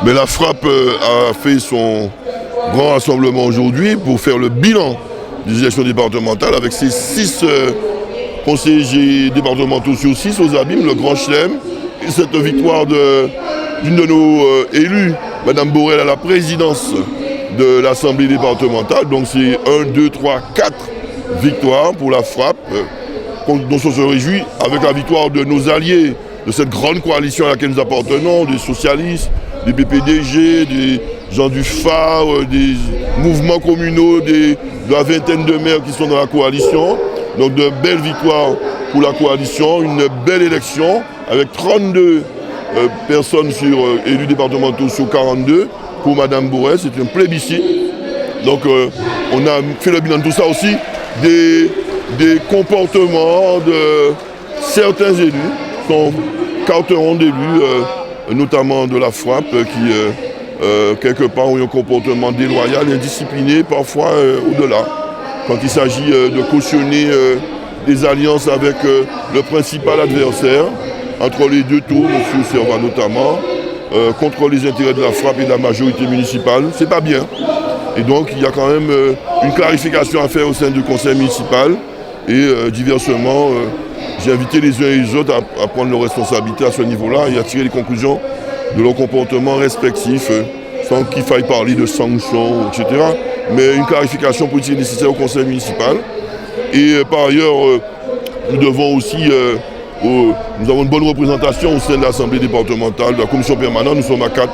Mais la frappe a fait son grand rassemblement aujourd'hui pour faire le bilan des élections départementales avec ses 6 conseillers départementaux sur 6 aux abîmes, le grand chelem. Et cette victoire d'une de nos élus, Mme Borel, à la présidence de l'Assemblée départementale. Donc c'est 1, 2, 3, 4 victoires pour la frappe, dont on se réjouit avec la victoire de nos alliés, de cette grande coalition à laquelle nous appartenons, des socialistes, des PPDG, des gens du phare, des mouvements communaux, de la vingtaine de maires qui sont dans la coalition. Donc de belles victoires pour la coalition, une belle élection avec 32 personnes élus départementaux sur 42 pour Mme Borel. C'est un plébiscite. Donc on a fait le bilan de tout ça aussi, des comportements de certains élus, sont carterons d'élus, notamment de la frappe, qui quelque part ont un comportement déloyal, indiscipliné, parfois au-delà. Quand il s'agit de cautionner des alliances avec le principal adversaire, entre les deux tours, M. Servat notamment, contre les intérêts de la frappe et de la majorité municipale, c'est pas bien. Et donc il y a quand même une clarification à faire au sein du conseil municipal et diversement, j'ai invité les uns et les autres à prendre leurs responsabilités à ce niveau-là et à tirer les conclusions de leur comportement respectif, sans qu'il faille parler de sanctions, etc. Mais une clarification politique nécessaire au conseil municipal. Et par ailleurs, nous devons aussi, nous avons une bonne représentation au sein de l'Assemblée départementale, de la commission permanente. Nous sommes à 4,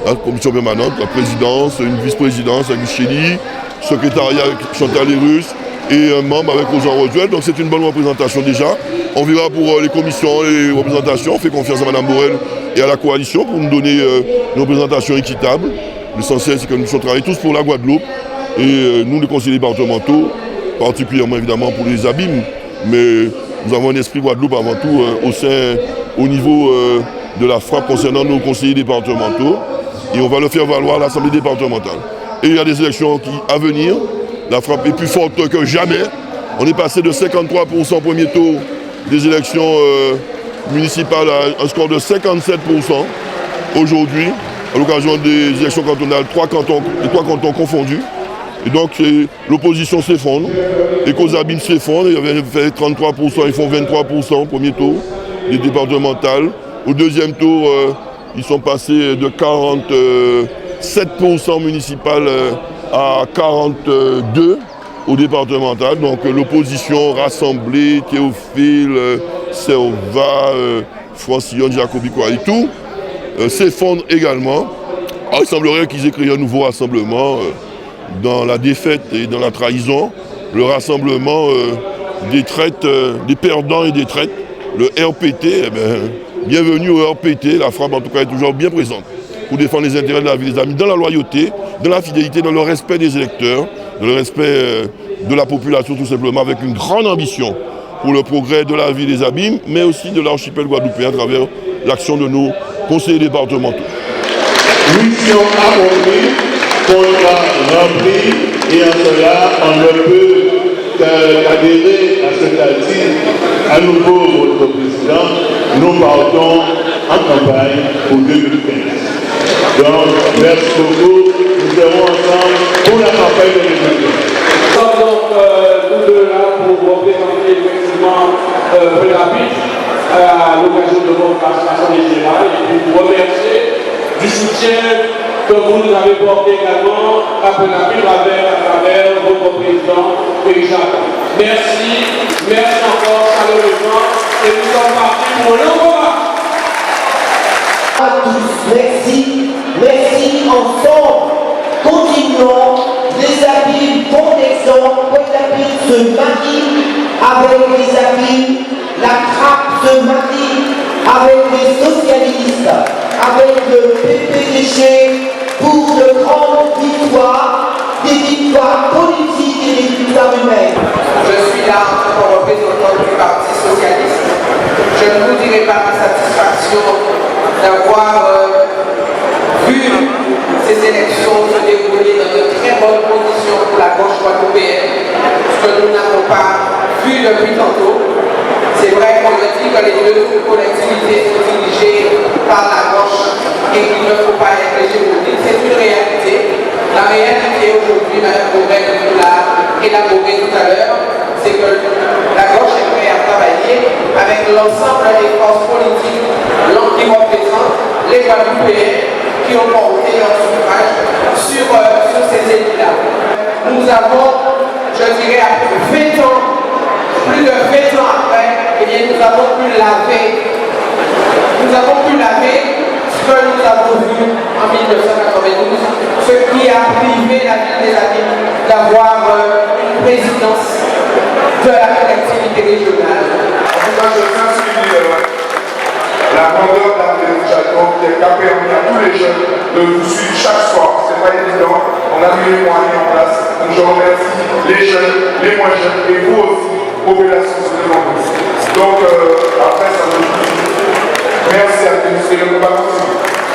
la commission permanente, la présidence, une vice-présidence avec Micheli, secrétariat avec Chantal Lérus et un membre avec Rosan Roduel. Donc c'est une bonne représentation déjà. On verra pour les commissions, les représentations. On fait confiance à Mme Borel et à la coalition pour nous donner une représentation équitable. L'essentiel, c'est que nous puissions travailler tous pour la Guadeloupe. Et nous, les conseillers départementaux, particulièrement évidemment pour les abîmes, mais nous avons un esprit Guadeloupe avant tout au niveau de la frappe concernant nos conseillers départementaux. Et on va le faire valoir à l'Assemblée départementale. Et il y a des élections à venir. La frappe est plus forte que jamais. On est passé de 53% au premier tour des élections municipales à un score de 57% aujourd'hui, à l'occasion des élections cantonales, les trois cantons confondus. Et donc l'opposition s'effondre, les causes abîmes s'effondrent, ils avaient fait 33%, ils font 23% au premier tour des départementales. Au deuxième tour, ils sont passés de 47% municipal à 42% au départemental. Donc l'opposition rassemblée, Théophile, Servat, Francillon, Jacobi, et tout, s'effondre également. Alors, il semblerait qu'ils aient créé un nouveau rassemblement dans la défaite et dans la trahison, le rassemblement des perdants et des traites, le RPT. Bienvenue au RPT, la frappe en tout cas est toujours bien présente pour défendre les intérêts de la ville des amis, dans la loyauté, dans la fidélité, dans le respect des électeurs, dans le respect de la population tout simplement, avec une grande ambition pour le progrès de la ville des abîmes, mais aussi de l'archipel guadeloupéen à travers l'action de nos conseillers départementaux. Mission accomplie, contrat rempli, et en cela, on ne peut qu'adhérer à ce qu'a dit à nouveau votre président. Nous partons en campagne pour 2015. Donc, merci beaucoup. Nous serons ensemble pour la campagne de 2015. Donc, nous deux là pour représenter effectivement Renapit à l'occasion de votre assemblée générale et puis vous remercier du soutien que vous nous avez porté également à Renapit à travers votre président Éric Jacques. Merci encore chaleureusement et nous sommes partis pour le combat. À tous, merci ensemble. Continuons, les abîmes font exemple, les abîmes se marient avec les abîmes, la trappe se marie avec les socialistes, avec le PPDG pour de grandes victoires, des victoires politiques et des victoires humaines. Je suis là en représentant du Parti socialiste. Je ne vous dirai pas ma satisfaction d'avoir vu ces élections se dérouler dans de très bonnes conditions pour la gauche guadeloupéenne, ce que nous n'avons pas vu depuis tantôt. C'est vrai qu'on a dit que les deux collectivités sont dirigées par la gauche et qu'il ne faut pas être léger La réalité aujourd'hui, Mme Beauvais l'a élaboré tout à l'heure, c'est que la gauche est prête à travailler avec l'ensemble des forces politiques qui représentent les Guadeloupéens qui ont porté leur suffrage sur ces élus-là. Nous avons, je dirais, après 20 ans, plus de 20 ans après, eh bien, nous avons pu laver ce que nous avons vu en 1992, ce qui a privé la ville des Abîmes d'avoir une présidence de la collectivité régionale. En tout cas, je tiens à souligner la grandeur d'Arthur Jacob qui a permis à tous les jeunes de vous suivre chaque soir. Ce n'est pas évident, on a mis les moyens en place. Donc je remercie les jeunes, les moins jeunes et vous aussi, population de l'Empire. Donc après, ça me dit merci à tous et le combat continue.